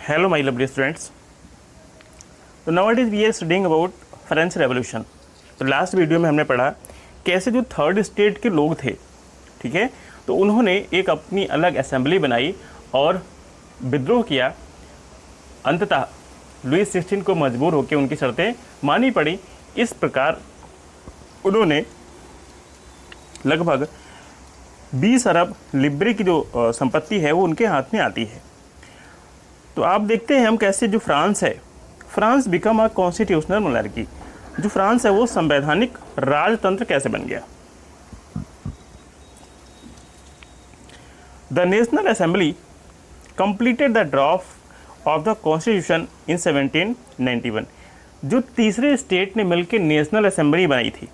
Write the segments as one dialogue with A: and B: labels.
A: Hello my lovely students. तो nowadays we are studying about French revolution. तो last video में हमने पढ़ा कैसे जो थर्ड स्टेट के लोग थे, ठीक है, तो उन्होंने एक अपनी अलग असेंबली बनाई और विद्रोह किया। अंततः लुईस 16 को मजबूर होकर उनकी शर्तें मानी पड़ी। इस प्रकार उन्होंने लगभग 20 अरब लिब्रे की जो संपत्ति है वो उनके हाथ में आती है। तो आप देखते हैं हम कैसे जो फ्रांस है, France become a constitutional monarchy. जो फ्रांस है वो संवैधानिक राजतंत्र कैसे बन गया। The national assembly completed the draft of the constitution in 1791। जो तीसरे स्टेट ने मिलकर नेशनल असेंबली बनाई थी,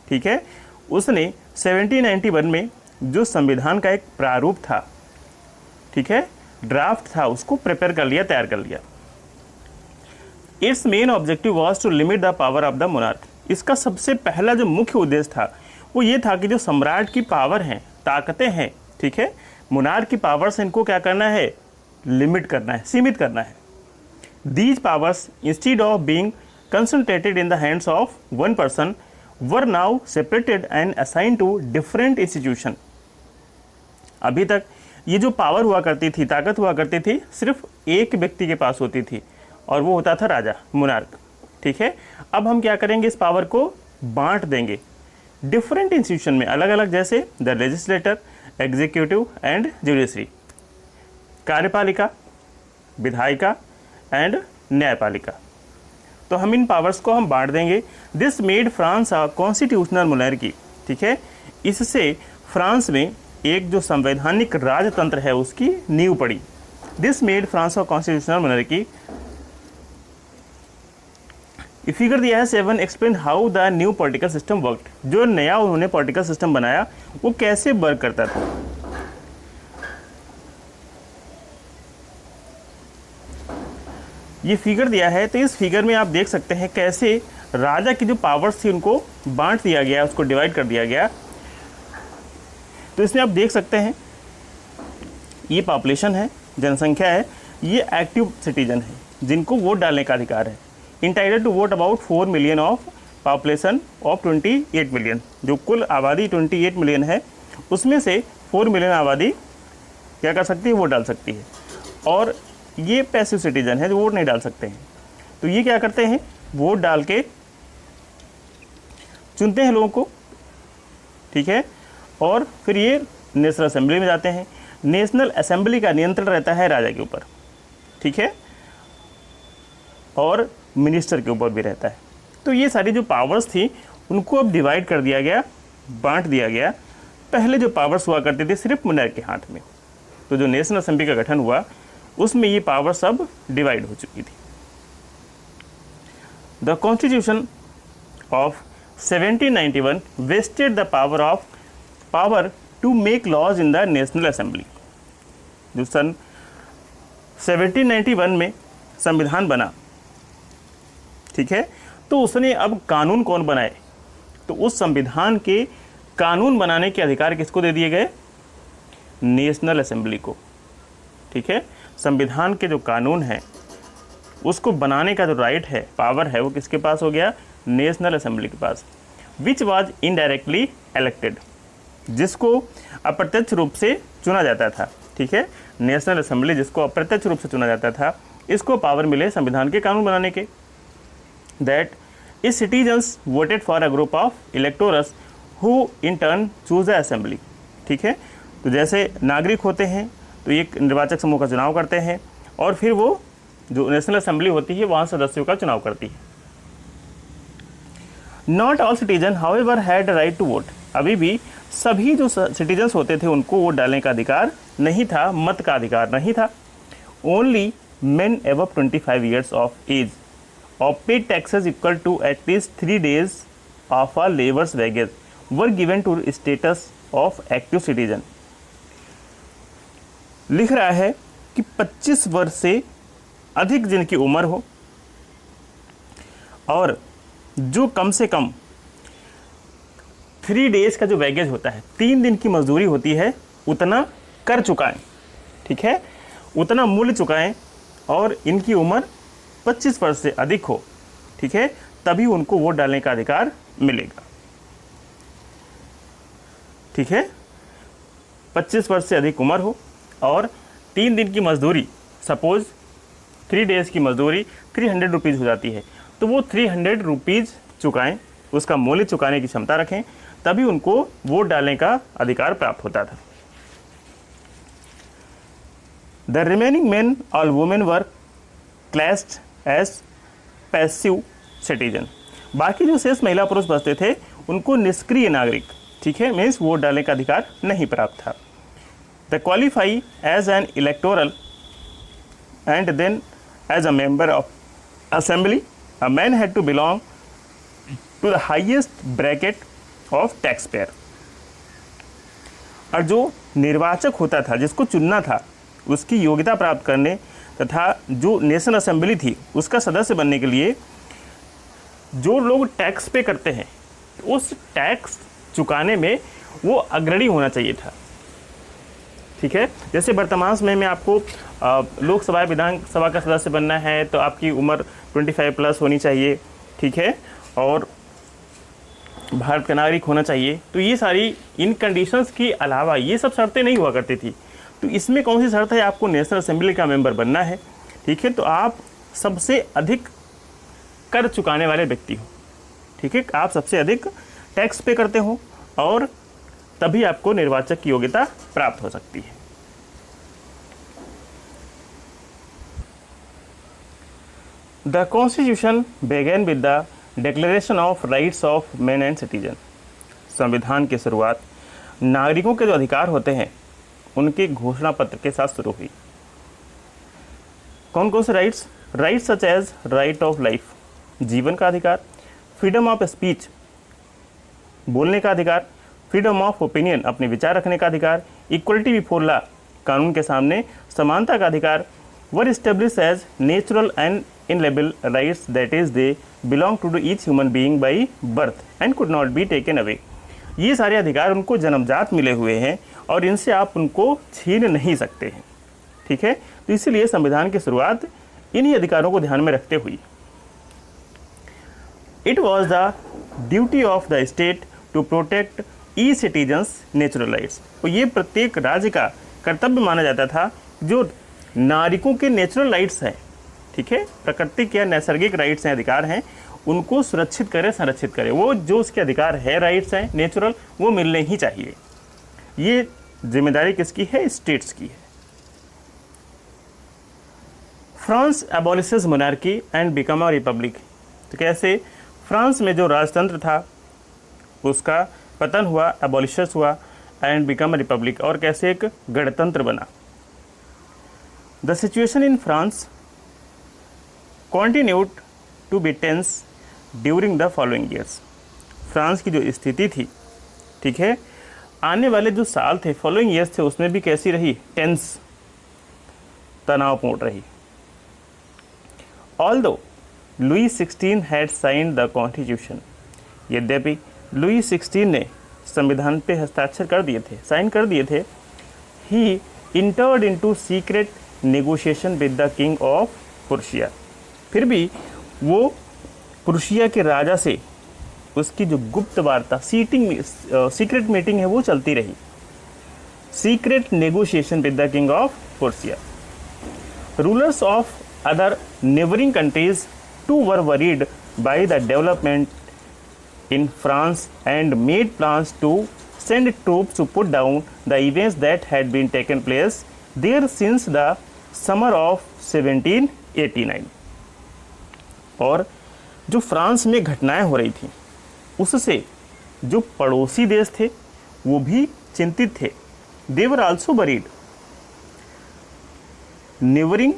A: ठीक है, उसने 1791 में जो संविधान का एक प्रारूप था, ठीक है, ड्राफ्ट था, उसको प्रिपेयर कर लिया, तैयार कर लिया। Its main objective was to limit the power of the monarch. इसका सबसे पहला जो मुख्य उद्देश्य था वो ये था कि जो सम्राट की पावर हैं, ताकतें हैं, ठीक है, मोनार्क की पावर से इनको क्या करना है, लिमिट करना है, सीमित करना है। These powers instead of being concentrated in the hands of one person were now separated and assign to different institution. अभी तक ये जो पावर हुआ करती थी, ताकत हुआ करती थी, सिर्फ एक व्यक्ति के पास होती थी और वो होता था राजा, मोनार्क, ठीक है। अब हम क्या करेंगे, इस पावर को बांट देंगे डिफरेंट इंस्टीट्यूशन में, अलग अलग, जैसे the legislator, executive and judiciary, कार्यपालिका, विधायिका एंड न्यायपालिका। तो हम इन पावर्स को हम बांट देंगे। This made France a constitutional monarchy, ठीक है। इससे फ्रांस में एक जो संवैधानिक राजतंत्र है उसकी नींव पड़ी। This made France a constitutional monarchy. Figure दिया है 7 explain how the new political system worked. जो नया उन्होंने पॉलिटिकल सिस्टम बनाया वो कैसे वर्क करता था। ये फिगर दिया है, तो इस फिगर में आप देख सकते हैं कैसे राजा की जो पावर्स थी उनको बांट दिया गया, उसको डिवाइड कर दिया गया। तो इसमें आप देख सकते हैं ये पॉपुलेशन है, जनसंख्या है, ये एक्टिव सिटीजन है जिनको वोट डालने का अधिकार है। Entitled to vote about 4 million of population of 28 million. जो कुल आबादी 28 मिलियन है उसमें से 4 मिलियन आबादी क्या कर सकती है, वोट डाल सकती है। और ये पैसिव सिटीजन है जो वोट नहीं डाल सकते हैं। तो ये क्या करते हैं, वोट डाल के चुनते हैं लोगों को, ठीक है, और फिर ये नेशनल असेंबली में जाते हैं। नेशनल असेंबली का नियंत्रण रहता है राजा के ऊपर, ठीक है, और मिनिस्टर के ऊपर भी रहता है। तो ये सारी जो पावर्स थी उनको अब डिवाइड कर दिया गया, बांट दिया गया। पहले जो पावर्स हुआ करते थे सिर्फ मोनार्क के हाथ में, तो जो नेशनल असेंबली का गठन हुआ उसमें ये पावर सब डिवाइड हो चुकी थी। The constitution of 1791 vested the power to make laws in the national assembly. जो सन 1791 में संविधान बना, ठीक है, तो उसने अब कानून कौन बनाए, तो उस संविधान के कानून बनाने के अधिकार किसको दे दिए गए, नेशनल असेंबली को, ठीक है। संविधान के जो कानून है उसको बनाने का जो राइट है, पावर है, वो किसके पास हो गया, नेशनल असेंबली के पास। विच वाज इनडायरेक्टली इलेक्टेड, जिसको अप्रत्यक्ष रूप से चुना जाता था, ठीक है। नेशनल असेंबली जिसको अप्रत्यक्ष रूप से चुना जाता था, इसको पावर मिले संविधान के कानून बनाने के। That is citizens voted for a group of electors who in turn choose the assembly, ठीक है। तो जैसे नागरिक होते हैं तो एक निर्वाचक समूह का चुनाव करते हैं और फिर वो जो नेशनल असेंबली होती है वहाँ सदस्यों का चुनाव करती है। Not all citizen however had right to vote. अभी भी सभी जो सिटीजन्स होते थे उनको वोट डालने का अधिकार नहीं था, मत का अधिकार नहीं था। Only men above 25 years of age of paid taxes equal to at least 3 days of a labours wages were given to status of active citizen. लिख रहा है कि 25 वर्ष से अधिक जिनकी उम्र हो और जो कम से कम 3 days का जो वैगेज होता है, 3 दिन की मजदूरी होती है, उतना कर चुकाएं, ठीक है, उतना मूल्य चुकाएं और इनकी उम्र 25 वर्ष से अधिक हो, ठीक है, तभी उनको वोट डालने का अधिकार मिलेगा। ठीक है, 25 वर्ष से अधिक उम्र हो और 3 दिन की मजदूरी, सपोज 3 डेज़ की मजदूरी 300 रुपीज़ हो जाती है, तो वो 300 रुपीज़ चुकाएं, उसका मूल्य चुकाने की क्षमता रखें, तभी उनको वोट डालने का अधिकार प्राप्त होता था। द रिमेनिंग मेन और women were classed as passive citizen. बाकी जो शेष महिला पुरुष बचते थे उनको निष्क्रिय नागरिक, ठीक है, मीन्स वोट डालने का अधिकार नहीं प्राप्त था। The qualify as an electoral and then as a member of assembly a man had to belong to the highest bracket of tax payer. और जो निर्वाचक होता था, जिसको चुनना था, उसकी योग्यता प्राप्त करने तथा जो नेशनल असेंबली थी उसका सदस्य बनने के लिए जो लोग टैक्स पे करते हैं, उस टैक्स चुकाने में वो अग्रणी होना चाहिए था। ठीक है, जैसे वर्तमान समय में आपको लोकसभा विधानसभा का सदस्य बनना है तो आपकी उम्र 25 प्लस होनी चाहिए, ठीक है, और भारत का नागरिक होना चाहिए। तो ये सारी इन कंडीशंस के अलावा ये सब शर्तें नहीं हुआ करती थी। तो इसमें कौन सी शर्त है? आपको नेशनल असेंबली का मेंबर बनना है, ठीक है, तो आप सबसे अधिक कर चुकाने वाले व्यक्ति हो, ठीक है, आप सबसे अधिक टैक्स पे करते हो और तभी आपको निर्वाचक की योग्यता प्राप्त हो सकती है। द कॉन्स्टिट्यूशन बेगन with the declaration of rights of man and citizen. संविधान की शुरुआत नागरिकों के जो अधिकार होते हैं उनके घोषणा पत्र के साथ शुरू हुई। कौन कौन से rights? Rights such as right of life, जीवन का अधिकार, फ्रीडम ऑफ स्पीच, बोलने का अधिकार, फ्रीडम ऑफ ओपिनियन, अपने विचार रखने का अधिकार, इक्वलिटी बिफोर लॉ, कानून के सामने समानता का अधिकार, were establish as natural and inalienable rights that is they belong to each human being by birth and could not be taken away. ये सारे अधिकार उनको जन्मजात मिले हुए हैं और इनसे आप उनको छीन नहीं सकते हैं, ठीक है। तो इसीलिए संविधान की शुरुआत इन्हीं अधिकारों को ध्यान में रखते हुई। It was the duty of the state to protect each citizens natural rights. तो ये प्रत्येक राज्य का कर्तव्य माना जाता था जो नागरिकों के नेचुरल राइट्स हैं, ठीक है, प्राकृतिक या नैसर्गिक राइट्स हैं, अधिकार हैं, उनको सुरक्षित करे, संरक्षित करे। वो जो उसके अधिकार है, राइट्स हैं नेचुरल, वो मिलने ही चाहिए। ये जिम्मेदारी किसकी है? स्टेट्स की है। France abolishes monarchy and become a republic. तो कैसे फ्रांस में जो राजतंत्र था उसका पतन हुआ, एबॉलिशेस हुआ, एंड बिकम अ रिपब्लिक, और कैसे एक गणतंत्र बना। The situation in France continued to be tense during the following years. France की जो स्थिति थी, ठीक है, आने वाले जो साल थे, फॉलोइंग ईयर्स थे, उसमें भी कैसी रही? टेंस, तनावपूर्ण रही। Although Louis 16 had signed the constitution, यद्यपि लुई 16 ने संविधान पे हस्ताक्षर कर दिए थे, साइन कर दिए थे, he entered into secret negotiation with the king of Prussia. फिर भी वो प्रुशिया के राजा से उसकी जो गुप्त वार्ता, सीक्रेट मीटिंग है, वो चलती रही। Secret negotiation with the king of Prussia. Rulers of other neighboring countries too were worried by the development in France and made plans to send troops to put down the events that had been taken place there since the summer of 1789। और जो France में घटनाएं हो रही थी उससे जो पड़ोसी देश थे वो भी चिंतित थे। They were also worried। neighboring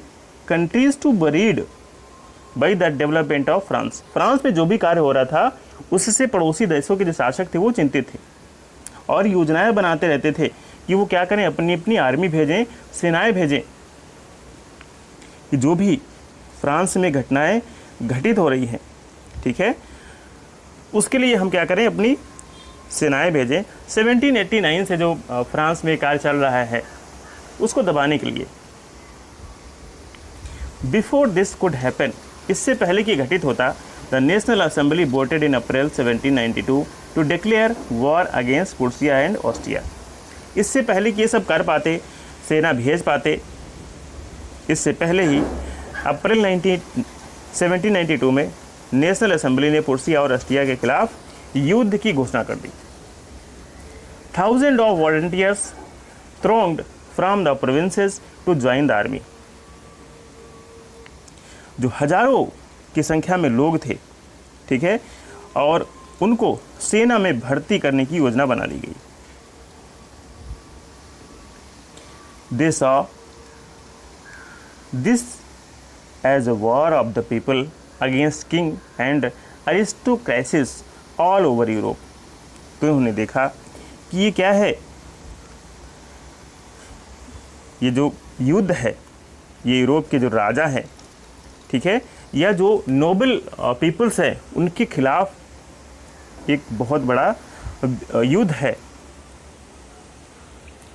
A: countries too worried by the development of France. France में जो भी कार्य हो रहा था उससे पड़ोसी देशों के जो शासक थे वो चिंतित थे और योजनाएं बनाते रहते थे कि वो क्या करें, अपनी अपनी आर्मी भेजें, सेनाएं भेजें, कि जो भी फ्रांस में घटनाएं घटित हो रही हैं, ठीक है, उसके लिए हम क्या करें, अपनी सेनाएं भेजें। 1789 से जो फ्रांस में कार्य चल रहा है उसको दबाने के लिए। बिफोर दिस कुड हैपन, इससे पहले कि घटित होता, the national assembly voted in April 1792 to declare war against Prussia and Austria. इससे पहले कि ये सब कर पाते, सेना भेज पाते, इससे पहले ही अप्रैल 1792 में नेशनल असेंबली ने प्रूसिया और ऑस्ट्रिया के खिलाफ युद्ध की घोषणा कर दी। Thousand of volunteers thronged from the provinces to join the army। जो हजारों की संख्या में लोग थे, ठीक है, और उनको सेना में भर्ती करने की योजना बना ली गई। They saw this as a war of the people against king and aristocracies all over Europe। तो उन्होंने देखा कि ये क्या है, ये जो युद्ध है, ये यूरोप के जो राजा हैं, ठीक है, या जो नोबल पीपल्स है, उनके खिलाफ एक बहुत बड़ा युद्ध है,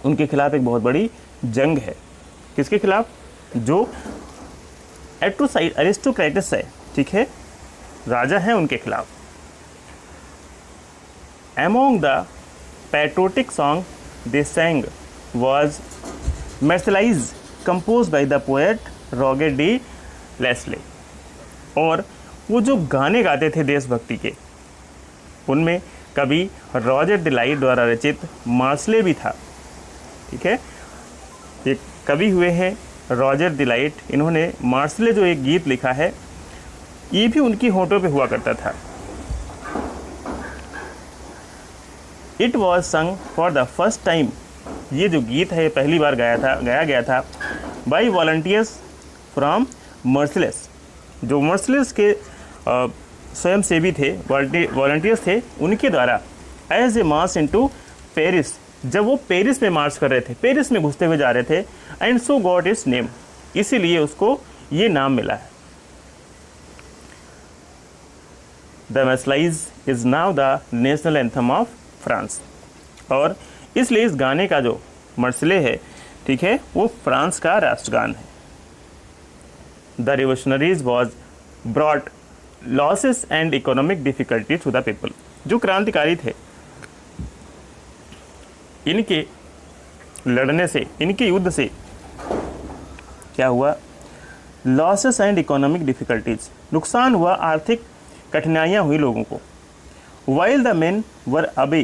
A: उनके खिलाफ एक बहुत बड़ी जंग है। किसके खिलाफ? जो एरिस्टोक्रेटस है, ठीक है, राजा हैं, उनके खिलाफ। Among the patriotic song they sang was Marseillaise, composed by the poet Roger de Leslie। और वो जो गाने गाते थे देशभक्ति के, उनमें कवि रॉजर डिलाइट द्वारा रचित मार्सले भी था, ठीक है। एक कवि हुए हैं रॉजर डिलाइट, इन्होंने मार्सले जो एक गीत लिखा है, ये भी उनकी होठों पे हुआ करता था। It was sung for the first time, ये जो गीत है पहली बार गाया गया था बाई वॉलंटियर्स फ्रॉम मर्सिलेस। जो मर्सिलेस के स्वयंसेवी थे, वॉलंटियर्स थे, उनके द्वारा as a march into Paris, जब वो पेरिस में मार्च कर रहे थे, पेरिस में घुसते हुए जा रहे थे, and so got its name, इसीलिए उसको ये नाम मिला है। The Marseillaise is now the national anthem of France. और इसलिए इस गाने का जो मर्सिले है, ठीक है, वो फ्रांस का राष्ट्रगान है। The revolutionaries was brought losses and economic difficulties to the people. जो क्रांतिकारी थे, इनके लड़ने से, इनके युद्ध से क्या हुआ? लॉसेस एंड इकोनॉमिक डिफिकल्टीज, नुकसान हुआ, आर्थिक कठिनाइयाँ हुई लोगों को। While the men were away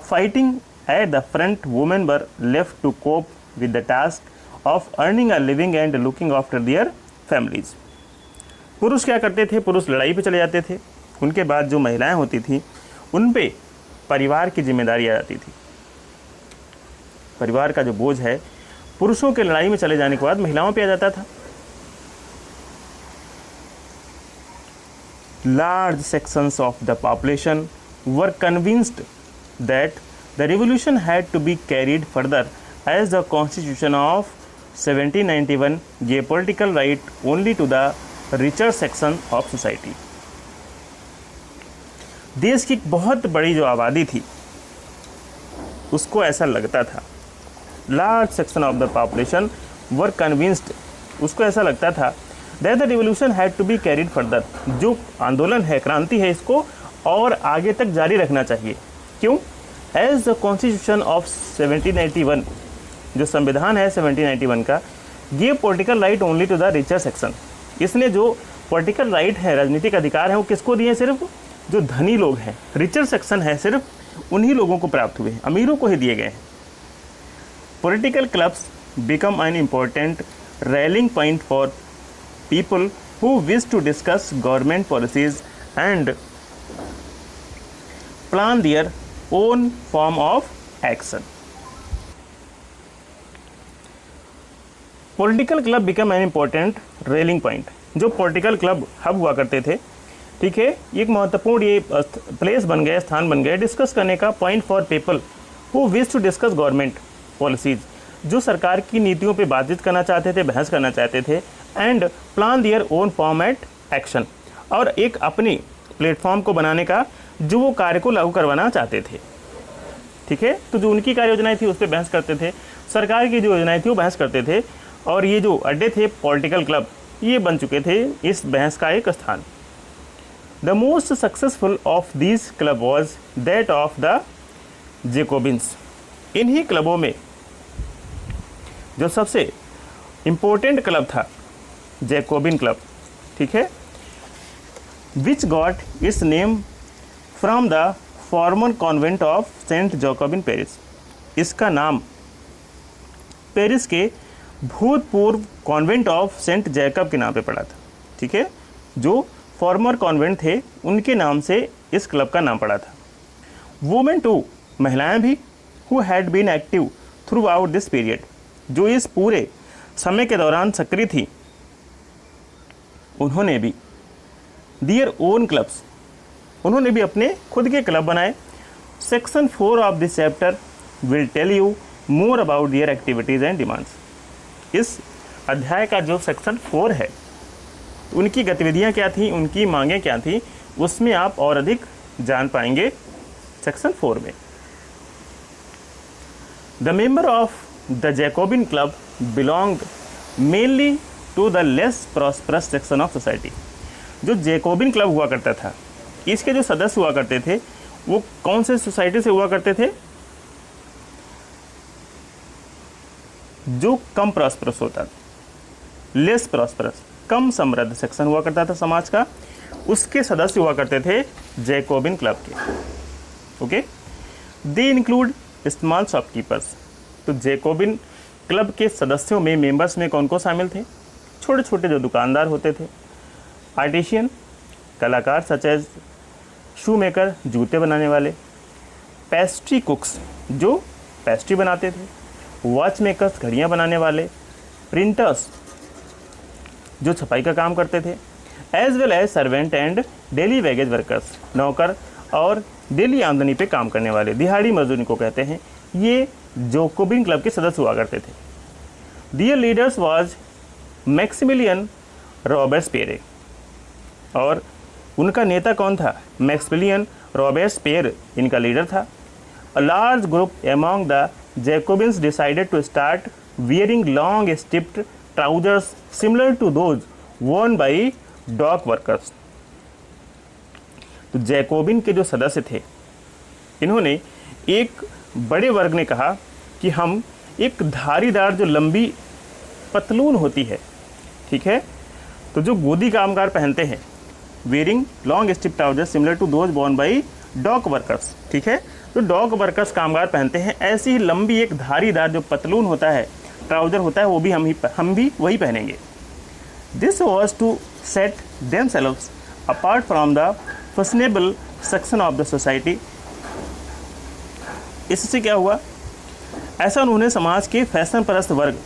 A: fighting at the front, women were left to cope with the task of earning a living and looking after their families. पुरुष क्या करते थे? पुरुष लड़ाई पे चले जाते थे, उनके बाद जो महिलाएं होती थी, उन पे परिवार की जिम्मेदारी आ जाती थी। परिवार का जो बोझ है, पुरुषों के लड़ाई में चले जाने के बाद महिलाओं पे आ जाता था। Large sections of the population were convinced that the revolution had to be carried further, as the Constitution of 1791 gave political right only to the richer section of society। देश की एक बहुत बड़ी जो आबादी थी, उसको ऐसा लगता था, large section of the population were convinced, उसको ऐसा लगता था that the revolution had to be carried further, जो आंदोलन है, क्रांति है, इसको और आगे तक जारी रखना चाहिए। क्यों? एज द कॉन्स्टिट्यूशन ऑफ 1791, जो संविधान है 1791 का, give political right only to the richer section. इसने जो पॉलिटिकल राइट है, राजनीतिक अधिकार है, वो किसको दिए? सिर्फ जो धनी लोग हैं, रिचर सेक्शन है, सिर्फ उन्हीं लोगों को प्राप्त हुए हैं, अमीरों को ही दिए गए हैं। Political clubs become an important railing point for people who wish to discuss government policies and plan their own form of action। Political club become an important rallying point। जो पॉलिटिकल क्लब हब हुआ करते थे, ठीक है, एक महत्वपूर्ण ये place बन गए, स्थान बन गए डिस्कस करने का, point for people who wish to discuss government policies, जो सरकार की नीतियों पे बातचीत करना चाहते थे, बहस करना चाहते थे, and plan their own format action, और एक अपनी प्लेटफॉर्म को बनाने का, जो वो कार्य को लागू करवाना चाहते थे, ठीक है। तो जो उनकी कार्य योजनाएं थी उस पर बहस करते थे, सरकार की जो योजनाएं थी वो बहस करते थे, और ये जो अड्डे थे पॉलिटिकल क्लब, ये बन चुके थे इस बहस का एक स्थान। The most successful of these club was that of the Jacobins. इन्हीं क्लबों में जो सबसे इम्पोर्टेंट क्लब था जैकोबिन क्लब, ठीक है, which got its name from the former convent of Saint Jacob in Paris. इसका नाम पेरिस के भूतपूर्व कॉन्वेंट ऑफ सेंट जैकब के नाम पे पड़ा था, ठीक है, जो फॉर्मर कॉन्वेंट थे उनके नाम से इस क्लब का नाम पड़ा था। वुमेन टू, महिलाएं भी, who had been active throughout this period, जो इस पूरे समय के दौरान सक्रिय थी, उन्होंने भी दियर ओन क्लब्स, उन्होंने भी अपने खुद के क्लब बनाए। Section 4 of this chapter will tell you more about their activities and demands. इस अध्याय का जो सेक्शन 4 है, उनकी गतिविधियां क्या थी, उनकी मांगें क्या थी, उसमें आप और अधिक जान पाएंगे सेक्शन 4 में। The member of the Jacobin club belong mainly to the less prosperous section of society. जो जैकोबिन क्लब हुआ करता था, इसके जो सदस्य हुआ करते थे वो कौन से सोसाइटी से हुआ करते थे? जो कम प्रॉस्परस होता था, लेस प्रॉस्परस, कम समृद्ध सेक्शन हुआ करता था समाज का, उसके सदस्य हुआ करते थे जैकोबिन क्लब के। Okay, they include small shopkeepers. तो जैकोबिन क्लब के सदस्यों में, मेंबर्स में कौन कौन शामिल थे? छोटे छोटे जो दुकानदार होते थे, आर्टिशियन, कलाकार सच एज शू मेकर, जूते बनाने वाले, पेस्ट्री कुक्स, जो पेस्ट्री बनाते थे, वॉच मेकर्स, घड़ियाँ बनाने वाले, प्रिंटर्स, जो छपाई का काम करते थे, as well as servant and daily wages workers, नौकर और डेली आमदनी पे काम करने वाले, दिहाड़ी मजदूर को कहते हैं, ये जैकोबिन क्लब के सदस्य हुआ करते थे। दियर लीडर्स वाज मैक्सिमिलियन रॉबेस्पियर, और उनका नेता कौन था? मैक्सिमिलियन रॉबेस्पियर इनका लीडर था। A large group among the Jacobins decided to start wearing long striped trousers similar to those worn by dock workers. तो जैकोबिन के जो सदस्य थे, इन्होंने, एक बड़े वर्ग ने कहा कि हम एक धारीदार जो लंबी पतलून होती है, ठीक है, तो जो गोदी कामगार पहनते हैं, wearing long strip trousers similar to those worn by dock workers, ठीक है, तो डॉक वर्कर्स कामगार पहनते हैं, ऐसी ही लंबी एक धारीदार जो पतलून होता है, ट्राउजर होता है, वो भी हम भी वही पहनेंगे। This was to set themselves apart from the fashionable section of the society. इससे क्या हुआ? ऐसा उन्होंने समाज के फैशन परस्त वर्ग,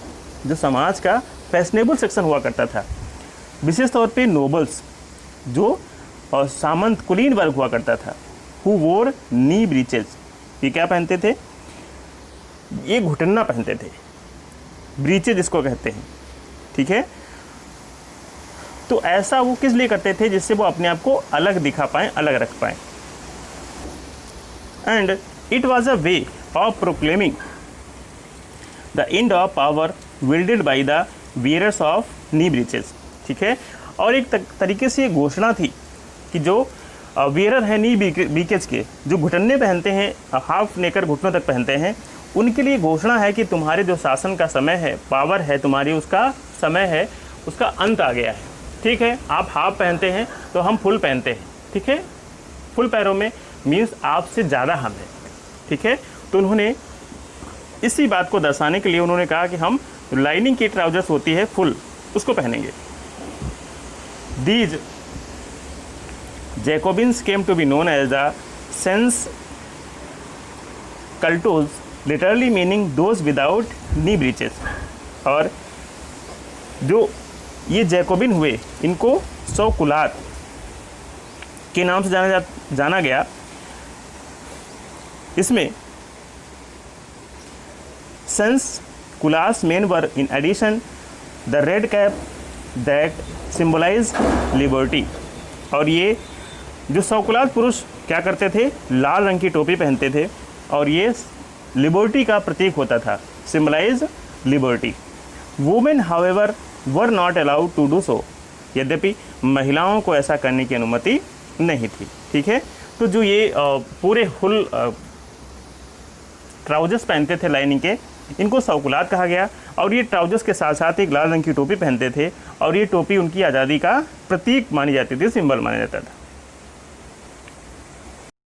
A: जो समाज का फैशनेबल सेक्शन हुआ करता था, विशेष तौर पे नोबल्स, जो और सामंत कुलीन वर्ग हुआ करता था, हु वोर नी ब्रीचेज, ये क्या पहनते थे? ये घुटना पहनते थे, ब्रीचेज इसको कहते हैं, ठीक है। तो ऐसा वो किस लिए करते थे? जिससे वो अपने आप को अलग दिखा पाएँ, अलग रख पाएँ। And it was a way of proclaiming the end of power wielded by the wearers of knee breeches, ठीक है। और एक तरीके से ये घोषणा थी कि जो वियरर हैं नी ब्रीचेज के, जो घुटने पहनते हैं, हाफ नेकर घुटनों तक पहनते हैं, उनके लिए घोषणा है कि तुम्हारे जो शासन का समय है, पावर है तुम्हारी, उसका समय है, उसका अंत आ गया है, ठीक है। आप हाफ पहनते हैं तो हम फुल पहनते हैं, ठीक है, फुल पैरों में मीन्स आपसे ज़्यादा हम हैं, ठीक है। तो उन्होंने इसी बात को दर्शाने के लिए उन्होंने कहा कि हम लाइनिंग की ट्राउजर्स होती है फुल, उसको पहनेंगे। These Jacobins came to be known as the sans culottes, literally meaning those without knee breeches. और जो ये जैकोबिन हुए, इनको सौ कुलात के नाम से जाना गया। इसमें sans culottes men were in addition the red cap that symbolize liberty. और ये जो सौकुलात पुरुष क्या करते थे? लाल रंग की टोपी पहनते थे, और ये लिबर्टी का प्रतीक होता था, symbolize liberty. Women however were not allowed to do so, यद्यपि महिलाओं को ऐसा करने की अनुमति नहीं थी। ठीक है, तो जो ये पूरे फुल ट्राउजर्स पहनते थे लाइनिंग के, इनको सौकुलात कहा गया। और ये ट्राउजर्स के साथ साथ एक लाल रंग की टोपी पहनते थे और ये टोपी उनकी आज़ादी का प्रतीक मानी जाती थी, सिंबल माना जाता था।